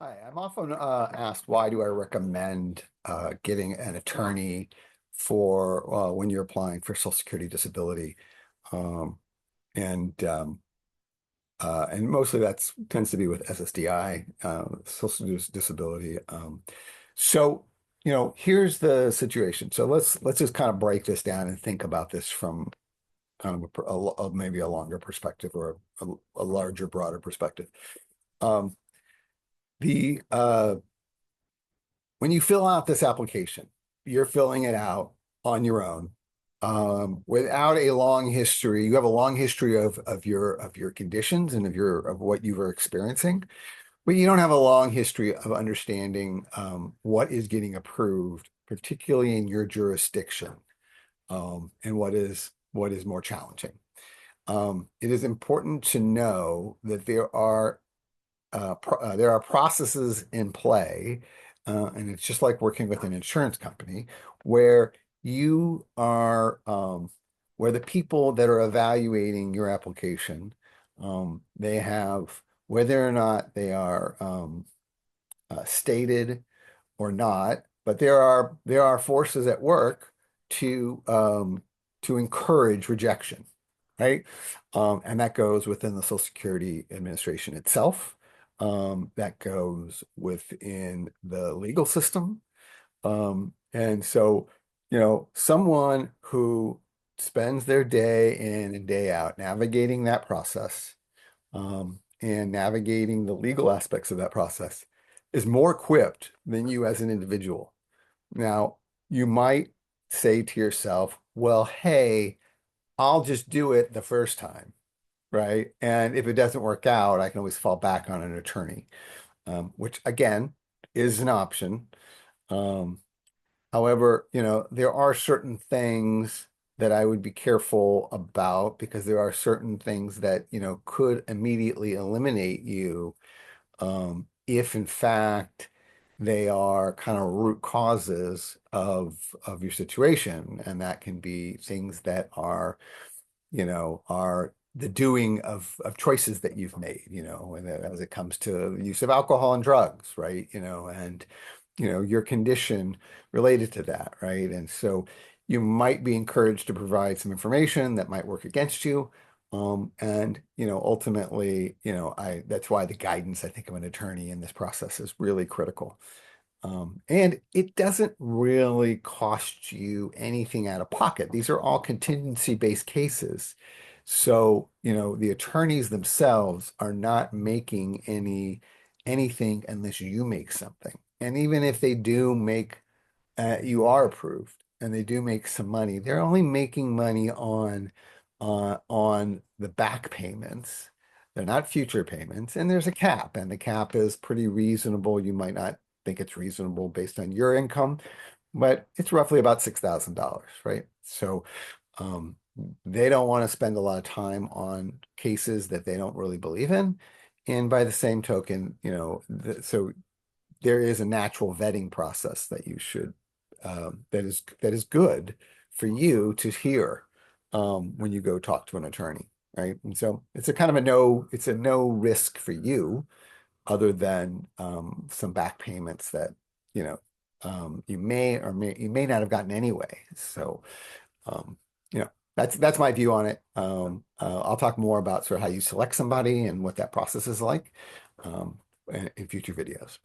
Hi, I'm often asked why do I recommend getting an attorney for when you're applying for Social Security disability, um, and and mostly that's tends to be with SSDI, disability. So here's the situation. So let's just kind of break this down and think about this from kind of maybe a longer perspective or a larger, broader perspective. Um, the When you fill out this application, you're filling it out on your own, without a long history. You have a long history of your conditions and of what you were experiencing, but you don't have a long history of understanding what is getting approved, particularly in your jurisdiction, and what is more challenging. It is important to know that there are processes in play, and it's just like working with an insurance company where you are, where the people that are evaluating your application, they have whether or not they are stated or not, but there are forces at work to encourage rejection, right? And that goes within the Social Security Administration itself. That goes within the legal system. And so, someone who spends their day in and day out navigating that process, and navigating the legal aspects of that process is more equipped than you as an individual. Now, you might say to yourself, well, hey, I'll just do it the first time, right? And if it doesn't work out, I can always fall back on an attorney, which again is an option. Um, However, there are certain things that I would be careful about because there are certain things that, could immediately eliminate you, if in fact they are kind of root causes of your situation. And that can be things that are the doing of choices that you've made, and as it comes to the use of alcohol and drugs, right? And your condition related to that, right? And so you might be encouraged to provide some information that might work against you. And ultimately, I that's why the guidance, I think, of an attorney in this process is really critical. And it doesn't really cost you anything out of pocket. These are all contingency-based cases. So, the attorneys themselves are not making anything unless you make something. And even if they do make, you are approved and they do make some money, they're only making money on the back payments. They're not future payments, and there's a cap, and the cap is pretty reasonable. You might not think it's reasonable based on your income, but it's roughly about $6,000, right? So um, they don't want to spend a lot of time on cases that they don't really believe in. And by the same token, so there is a natural vetting process that you should, that is good for you to hear, when you go talk to an attorney, right? And so it's a no risk for you other than some back payments that you know you may not have gotten anyway. So um, that's my view on it. I'll talk more about sort of how you select somebody and what that process is like, in future videos.